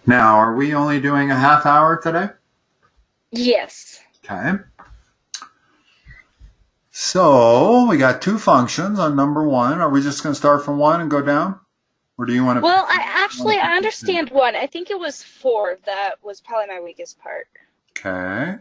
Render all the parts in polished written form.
Now, are we only doing a half hour today? Yes. Okay. So we got two functions on number one. Are we just going to start from one and go down? Or do you want to Well, I pick two? understand one. I think it was four that was probably my weakest part. Okay.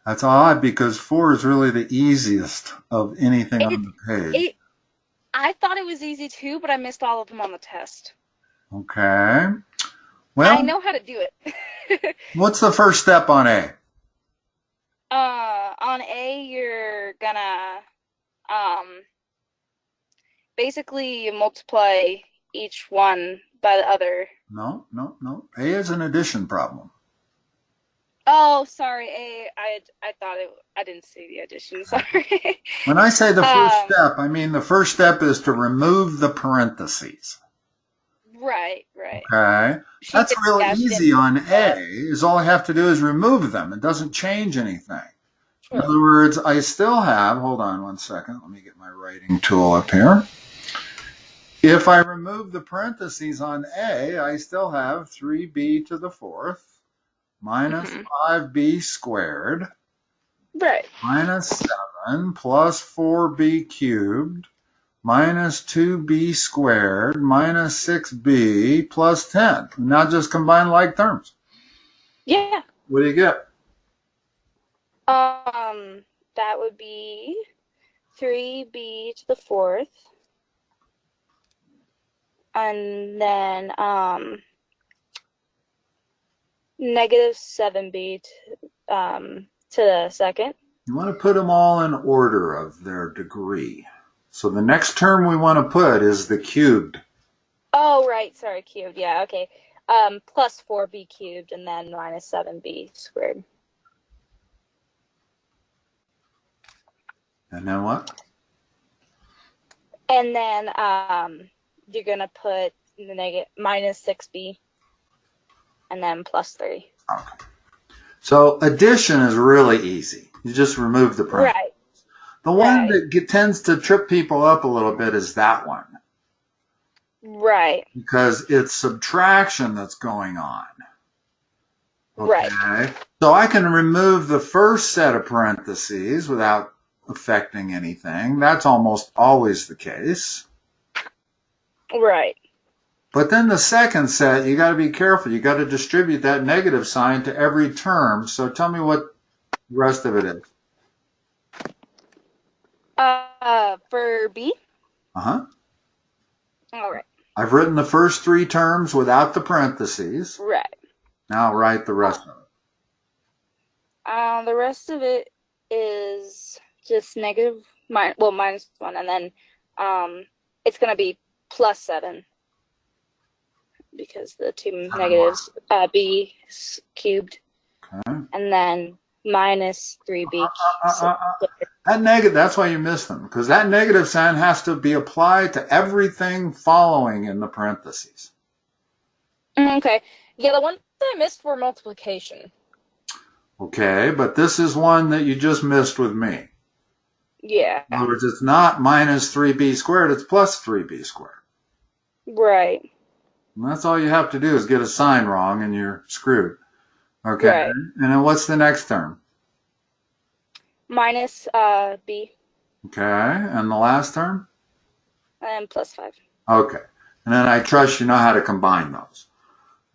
That's odd because four is really the easiest of anything It on the page. it I thought it was easy too, but I missed all of them on the test. Okay. I Well, know how to do it. what's the first step on A? On A, you're gonna um basically multiply each one by the other. No, no, no. A is an addition problem. Oh, sorry, A. I thought I didn't see the addition. Sorry. When I say the first um, step, I mean the first step is to remove the parentheses. right. Okay. She That's did. real Yeah, she didn't easy put on A, that. is all I have to do is remove them. It doesn't change anything. In True. other words, I still have, hold on one second, let me get my writing tool up here. If I remove the parentheses on A, I still have 3b to the fourth minus Hmm. 5b squared Right. minus 7 plus 4b cubed minus 2b squared minus 6b plus 10. Now just combine like terms. Yeah. What do you get? That would be 3b to the fourth, and then negative 7b to the second. You want to put them all in order of their degree. So the next term we want to put is the cubed. Oh, right. Sorry, cubed. Yeah. Okay. Plus 4b cubed, and then minus 7b squared. And then what? And then you're gonna put the negative minus 6b, and then plus 3. Okay. So addition is really easy. You just remove the parentheses. Right. The one Right. that tends to trip people up a little bit is that one Right. because it's subtraction that's going on. Right. Okay. So I can remove the first set of parentheses without affecting anything. That's almost always the case. Right. But then the second set, you got to be careful. You got to distribute that negative sign to every term. So tell me what the rest of it is. For B. Uh-huh. All right. I've written the first three terms without the parentheses. Right. Now I'll write the rest of it. The rest of it is just negative, minus 1, and then it's gonna be plus 7 because the two negatives, b cubed, Okay. and then minus 3b. That negative, that's why you missed them, because that negative sign has to be applied to everything following in the parentheses. Okay. Yeah, the one that I missed were multiplication. Okay, but this is one that you just missed with me. Yeah. In other words, it's not minus 3b squared, it's plus 3b squared. Right. And that's all you have to do is get a sign wrong and you're screwed. Okay, Right. and then what's the next term? Minus b, Okay, and the last term? and plus 5. Okay, and then I trust you know how to combine those.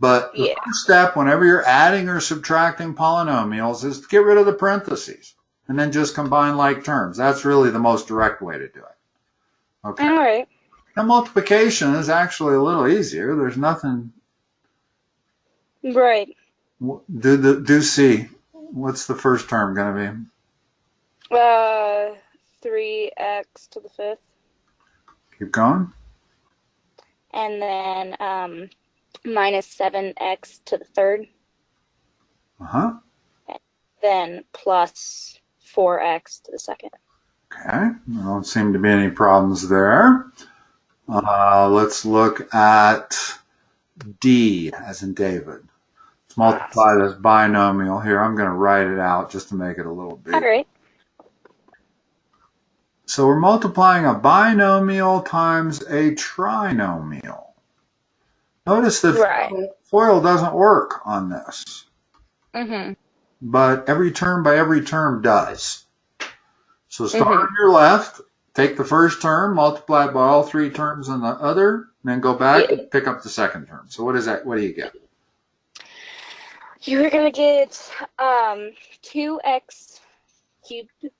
But the Yeah. first step, whenever you're adding or subtracting polynomials, is to get rid of the parentheses and then just combine like terms. That's really the most direct way to do it. Okay. All right. Now, multiplication is actually a little easier. There's nothing. Right. Do C. What's the first term going to be? 3x to the fifth, Keep going. and then minus 7x to the third, Uh-huh. then plus 4x to the second. Okay. There don't seem to be any problems there. Let's look at D, as in David. Let's multiply this binomial here. I'm going to write it out just to make it a little All bigger. right. So we're multiplying a binomial times a trinomial. Notice that Right. FOIL doesn't work on this, Mhm. but every term by every term does. So start Mhm. on your left, take the first term, multiply it by all three terms on the other, and then go back Yeah. and pick up the second term. So what is that? What do you get? You're gonna get 2x cubed,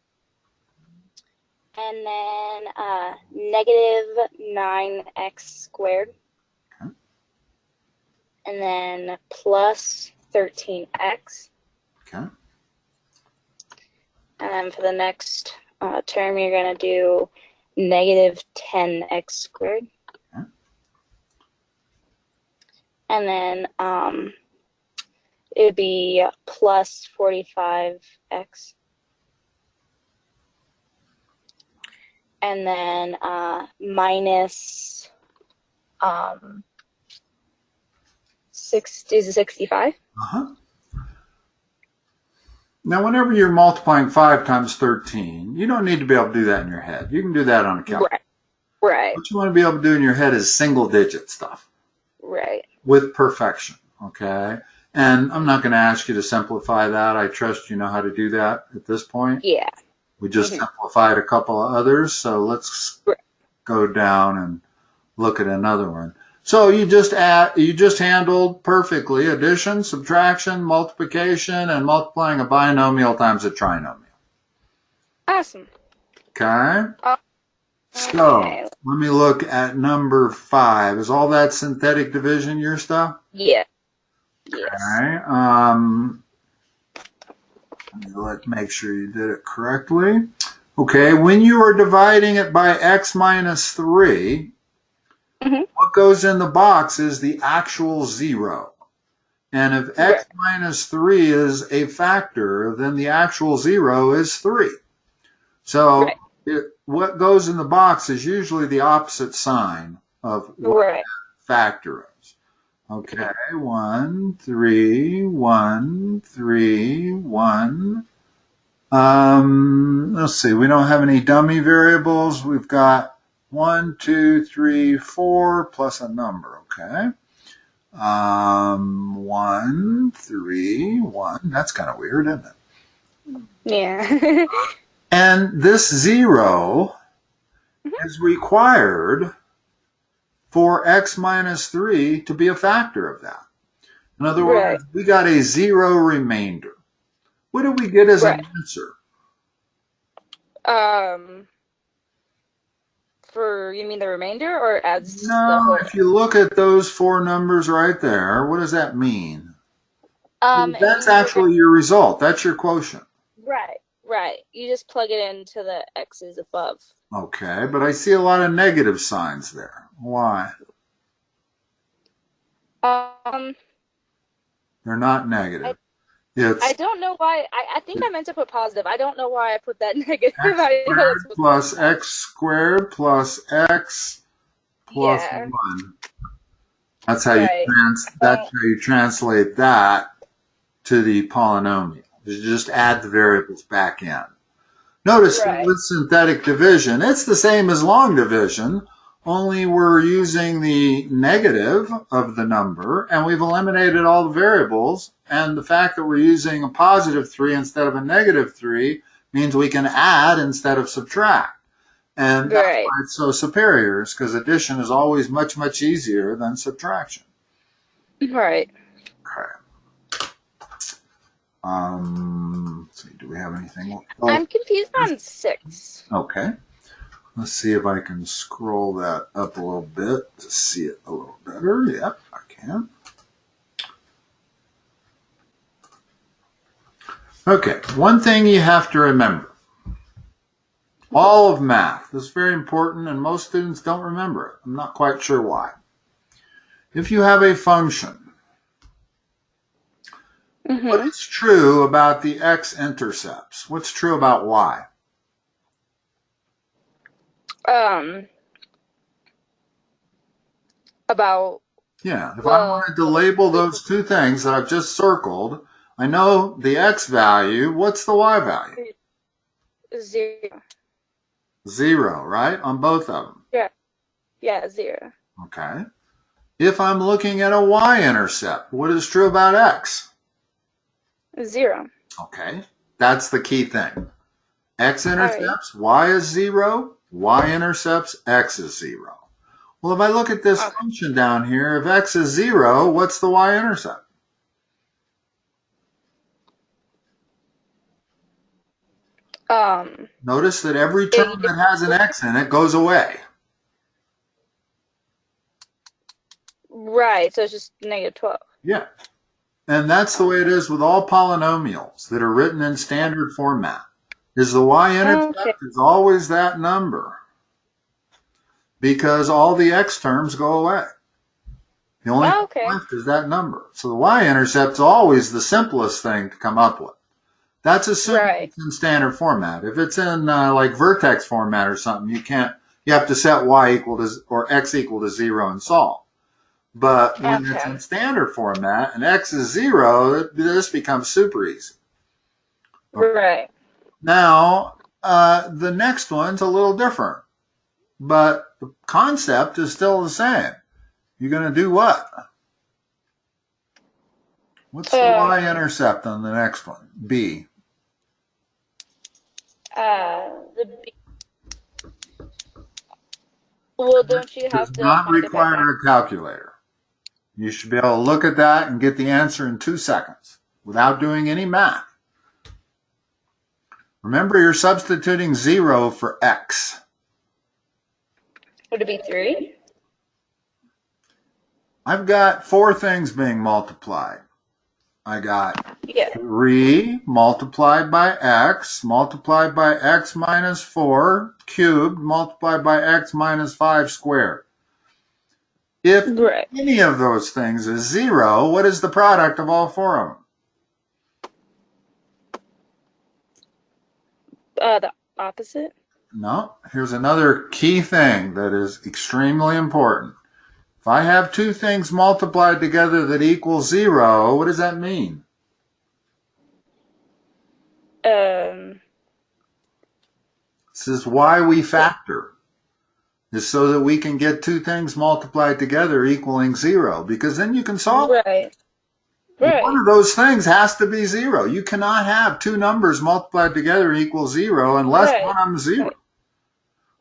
and then negative 9x squared, Okay. and then plus 13x. Okay. And then for the next term, you're going to do negative 10x squared. Okay. And then it would be plus 45x. And then minus 65. Uh-huh. Now, whenever you're multiplying 5 times 13, you don't need to be able to do that in your head. You can do that on a calculator. Right. Right. What you want to be able to do in your head is single-digit stuff Right. with perfection, okay? And I'm not going to ask you to simplify that. I trust you know how to do that at this point. Yeah. We just simplified a couple of others, so let's go down and look at another one. So you just handled perfectly addition, subtraction, multiplication, and multiplying a binomial times a trinomial. Awesome. Okay? Okay. So let me look at number 5. Is all that synthetic division your stuff? Yeah. Yes. Okay. Let's make sure you did it correctly. Okay, when you are dividing it by x minus 3, what goes in the box is the actual 0. And if x minus 3 is a factor, then the actual 0 is 3. So what goes in the box is usually the opposite sign of what that factor is. Okay, 1, 3, 1, 3, 1. Let's see, we don't have any dummy variables. We've got 1, 2, 3, 4 plus a number, okay? 1, 3, 1. That's kind of weird, isn't it? Yeah. And this 0 is required for x minus 3 to be a factor of that. In other words, we got a 0 remainder. What do we get as an answer? For, you mean the remainder or as the No, whole? if you look at those 4 numbers right there, what does that mean? That's actually your result. That's your quotient. Right. You just plug it into the x's above. Okay, but I see a lot of negative signs there. Why? They're not negative. I don't know why. I think I meant to put positive. I don't know why I put that negative. X squared plus x squared plus x plus 1. That's how you translate that to the polynomial. You just add the variables back in. Notice with synthetic division, it's the same as long division, only we're using the negative of the number, and we've eliminated all the variables, and the fact that we're using a positive 3 instead of a negative 3 means we can add instead of subtract. And that's why it's so superior, is because addition is always much, much easier than subtraction. Right. Okay. Let's see, do we have anything? I'm confused on 6. Okay. Let's see if I can scroll that up a little bit to see it a little better. Yep, I can. Okay, one thing you have to remember. All of math, this is very important, and most students don't remember it. I'm not quite sure why. If you have a function, what is true about the x-intercepts? What's true about y? About... Yeah, if I wanted to label those two things that I've just circled, I know the x value. What's the y value? 0. 0, right? On both of them. Yeah, 0. Okay. If I'm looking at a y-intercept, what is true about x? 0. Okay, that's the key thing. X-intercepts, Alright. y is 0. Y-intercepts, x is 0. Well, if I look at this Okay. function down here, if x is 0, what's the y-intercept? Notice that every term that has an x in it goes away. Right, so it's just -12. Yeah. And that's the way it is with all polynomials that are written in standard format. Is the y-intercept is always that number because all the x terms go away. The only thing left is that number. So the y-intercept is always the simplest thing to come up with. That's assuming it's in standard format. If it's in like vertex format or something, you have to set y equal to, or x equal to 0 and solve. But when it's in standard format and x is 0, this becomes super easy. Okay. Right. Now, the next one's a little different, but the concept is still the same. You're going to do what? What's the y-intercept on the next one? B. The B. Well, don't you have to does not find it by require a calculator. You should be able to look at that and get the answer in 2 seconds without doing any math. Remember, you're substituting 0 for x. Would it be 3? I've got 4 things being multiplied. I got 3 multiplied by x minus 4 cubed multiplied by x minus 5 squared. If any of those things is 0, what is the product of all 4 of them? The opposite? No. Here's another key thing that is extremely important. If I have 2 things multiplied together that equal 0, what does that mean? This is why we factor. Is so that we can get 2 things multiplied together equaling 0, because then you can solve it. One of those things has to be 0. You cannot have 2 numbers multiplied together equal 0 unless one of them is 0.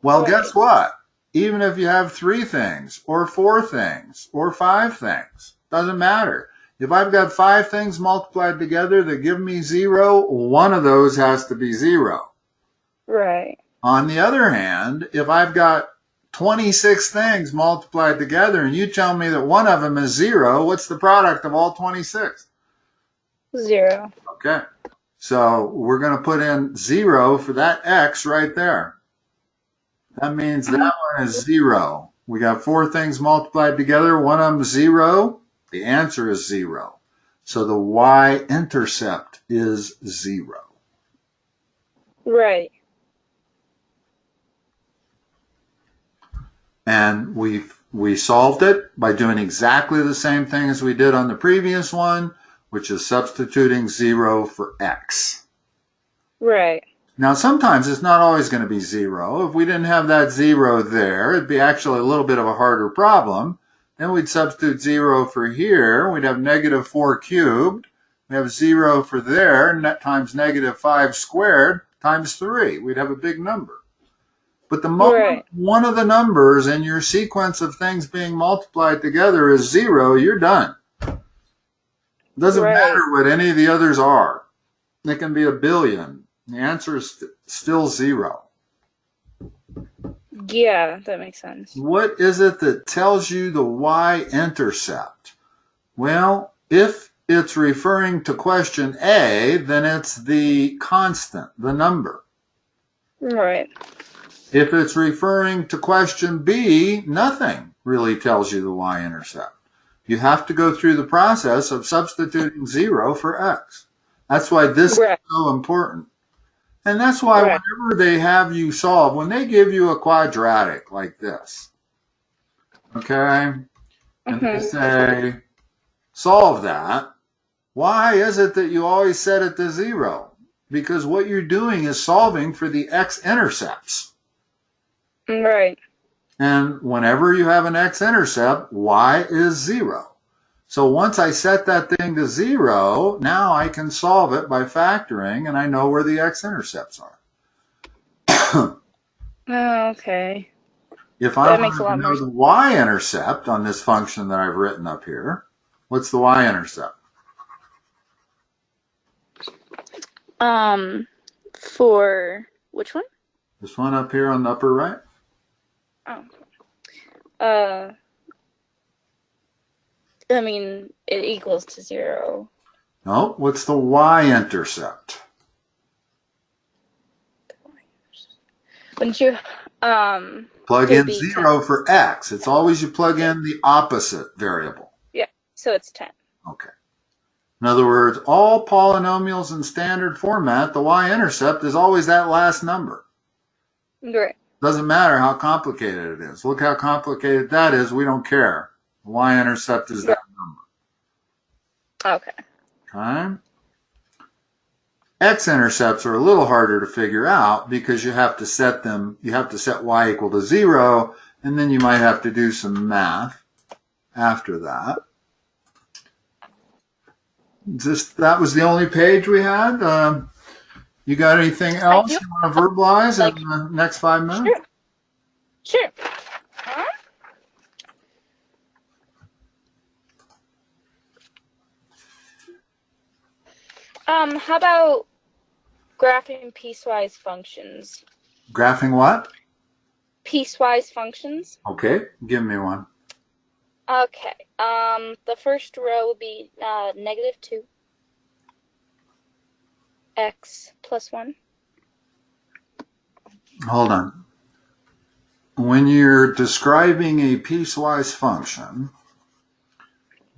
Well, guess what? Even if you have 3 things, or 4 things, or 5 things, doesn't matter. If I've got 5 things multiplied together that give me 0, one of those has to be 0. Right. On the other hand, if I've got 26 things multiplied together and you tell me that one of them is 0, what's the product of all 26? 0. Okay. So we're going to put in 0 for that x right there. That means that one is 0. We got 4 things multiplied together. One of them is 0. The answer is 0. So the y-intercept is 0. Right. And we solved it by doing exactly the same thing as we did on the previous one, which is substituting 0 for x. Right. Now, sometimes it's not always going to be 0. If we didn't have that 0 there, it'd be actually a little bit of a harder problem. Then we'd substitute 0 for here. We'd have negative 4 cubed. We have 0 for there, times negative 5 squared, times 3. We'd have a big number. But the moment one of the numbers in your sequence of things being multiplied together is 0, you're done. It doesn't matter what any of the others are. They can be a billion. The answer is still 0. Yeah, that makes sense. What is it that tells you the y-intercept? Well, if it's referring to question A, then it's the constant, the number. Right. If it's referring to question B, nothing really tells you the y-intercept. You have to go through the process of substituting 0 for x. That's why this is so important. And that's why whenever they have you solve, when they give you a quadratic like this, okay, and they say, solve that, why is it that you always set it to 0? Because what you're doing is solving for the x-intercepts. Right. And whenever you have an x-intercept, y is 0. So once I set that thing to 0, now I can solve it by factoring, and I know where the x-intercepts are. Oh, okay. If I That makes a wanted to lot more know the y-intercept on this function that I've written up here, what's the y-intercept? For which one? This one up here on the upper right? Oh. I mean, it equals to 0. No, what's the y-intercept? Wouldn't you, Plug it would in be 0 10. for x. It's always you plug in the opposite variable. Yeah, so it's 10. Okay. In other words, all polynomials in standard format, the y-intercept is always that last number. Right. Doesn't matter how complicated it is. Look how complicated that is. We don't care. The y-intercept is that number. Okay. Okay. X-intercepts are a little harder to figure out because you have to set y equal to 0, and then you might have to do some math after that. That was the only page we had. You got anything else you want to verbalize in the next 5 minutes? Sure. How about graphing piecewise functions? Graphing what? Piecewise functions. Okay, give me one. Okay. The first row would be -2 x plus 1. Hold on. When you're describing a piecewise function,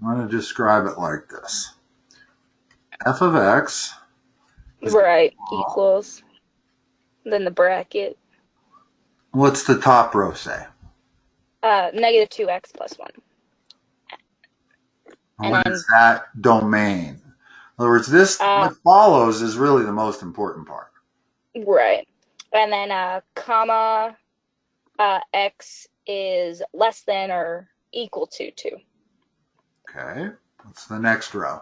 I'm going to describe it like this. F of x Right, equals. Then the bracket. What's the top row say? -2x plus 1. What is that domain? In other words, what follows is really the most important part. Right. And then comma x is less than or equal to 2. Okay. What's the next row?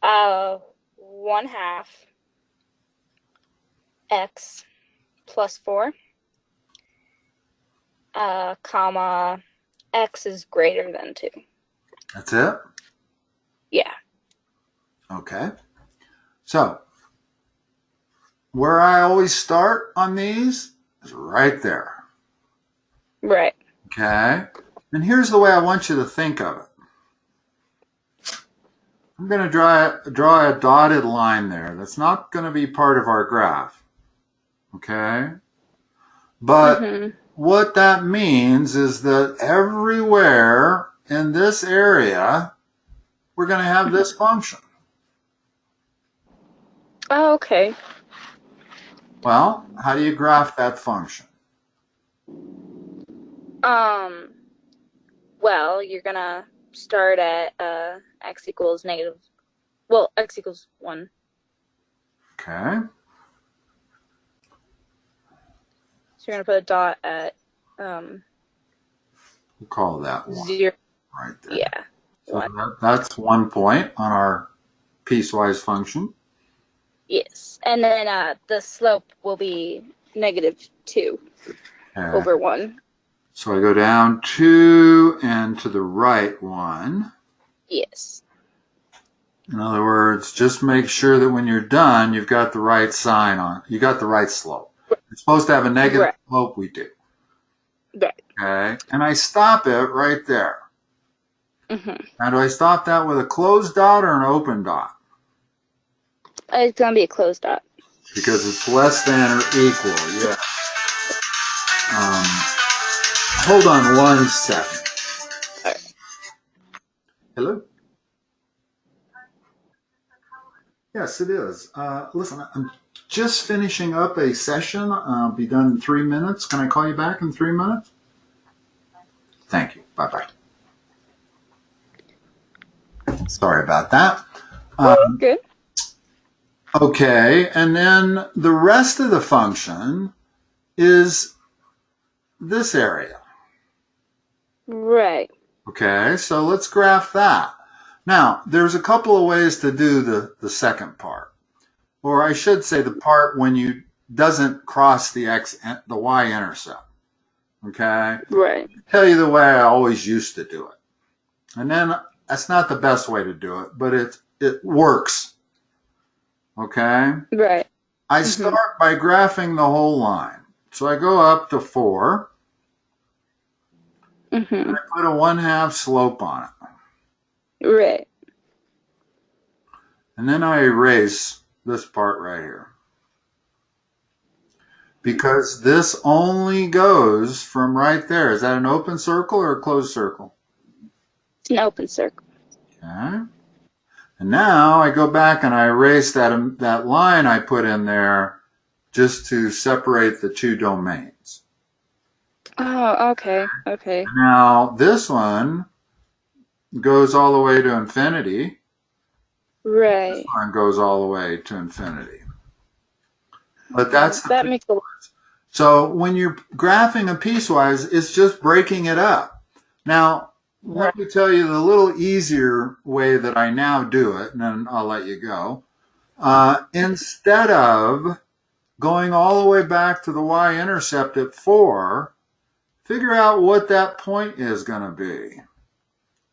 1/2 x plus 4, comma x is greater than 2. That's it? Yeah. Okay. So, where I always start on these is right there. Right. Okay. And here's the way I want you to think of it. I'm going to draw a dotted line there. That's not going to be part of our graph. Okay? But what that means is that everywhere in this area, we're going to have this function. Oh, okay. Well, how do you graph that function? Well, you're gonna start at x equals negative. Well, x equals 1. Okay. So you're gonna put a dot at We'll call that 1. 0. Right there. Yeah. So that's 1 point on our piecewise function. Yes. And then the slope will be -2 over 1. So I go down 2 and to the right 1. Yes. In other words, just make sure that when you're done, you've got the right sign on. You got the right slope. It's supposed to have a negative slope. We do. Right. Okay. And I stop it right there. Now, do I stop that with a closed dot or an open dot? It's gonna be a closed dot. Because it's less than or equal. Yeah. Hold on 1 second. Right. Hello? Yes, it is. Listen, I'm just finishing up a session. I'll be done in 3 minutes. Can I call you back in 3 minutes? Thank you. Bye-bye. Sorry about that. Good. Okay, and then the rest of the function is this area. Right. Okay, so let's graph that. Now, there's a couple of ways to do the second part. Or I should say the part when you doesn't cross the y-intercept. Okay? Right. I'll tell you the way I always used to do it. And then that's not the best way to do it, but it works. Okay? Right. I start by graphing the whole line. So I go up to 4. And I put a 1/2 slope on it. Right. And then I erase this part right here. Because this only goes from right there. Is that an open circle or a closed circle? It's an open circle. Okay. And now I go back and I erase that line I put in there just to separate the two domains. Oh, okay. Okay. Now this one goes all the way to infinity. Right. This one goes all the way to infinity. But that's that makes a lot. So when you're graphing a piecewise, it's just breaking it up. Now, let me tell you the little easier way that I now do it, and then I'll let you go. Instead of going all the way back to the y-intercept at 4, figure out what that point is going to be.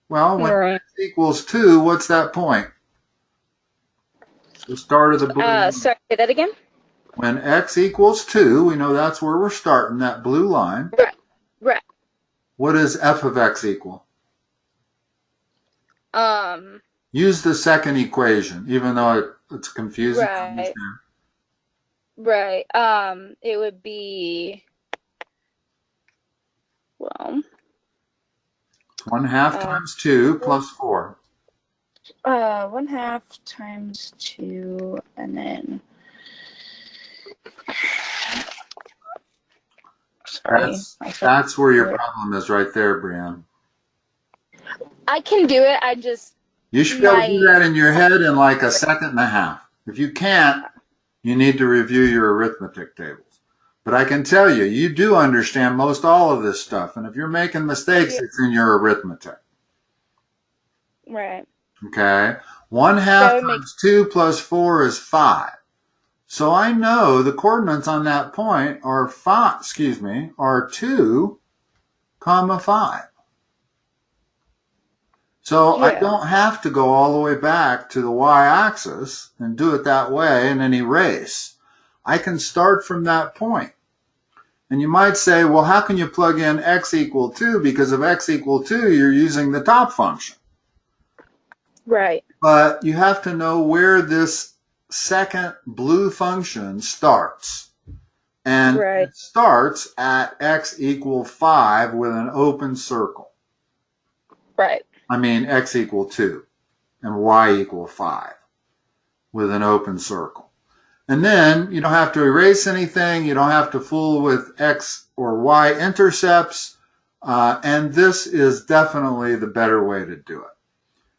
Well, when x equals 2, what's that point? The start of the blue line. Sorry, say that again? When x equals 2, we know that's where we're starting, that blue line. Right. Right. What does f of x equal? Use the second equation, even though it's confusing. Right. Right. It would be, well, 1/2 times 2 plus 4. 1/2 times 2, and then, sorry. That's where your problem is right there, Brianne. I can do it. I just. You should be able to do that in your head in like a second and a half. If you can't, you need to review your arithmetic tables. But I can tell you, you do understand most all of this stuff. And if you're making mistakes, it's in your arithmetic. Right. Okay? 1/2 times 2 plus 4 is 5. So I know the coordinates on that point are 2, 5. So I don't have to go all the way back to the y-axis and do it that way and then erase. I can start from that point. And you might say, well, how can you plug in x equal 2? Because if x equal 2, you're using the top function. Right. But you have to know where this second blue function starts. And it starts at x equal 5 with an open circle. Right. I mean x equal 2 and y equal 5 with an open circle. And then you don't have to erase anything. You don't have to fool with x or y intercepts. And this is definitely the better way to do it.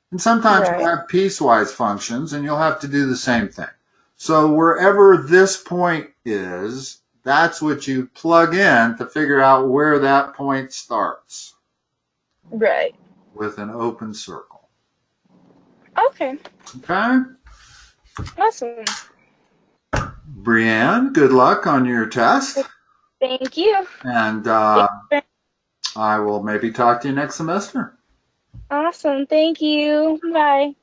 And sometimes you'll have piecewise functions and you'll have to do the same thing. So wherever this point is, that's what you plug in to figure out where that point starts. Right. With an open circle. Okay. Okay? Awesome. Brianne, good luck on your test. Thank you. And I will maybe talk to you next semester. Awesome. Thank you. Bye.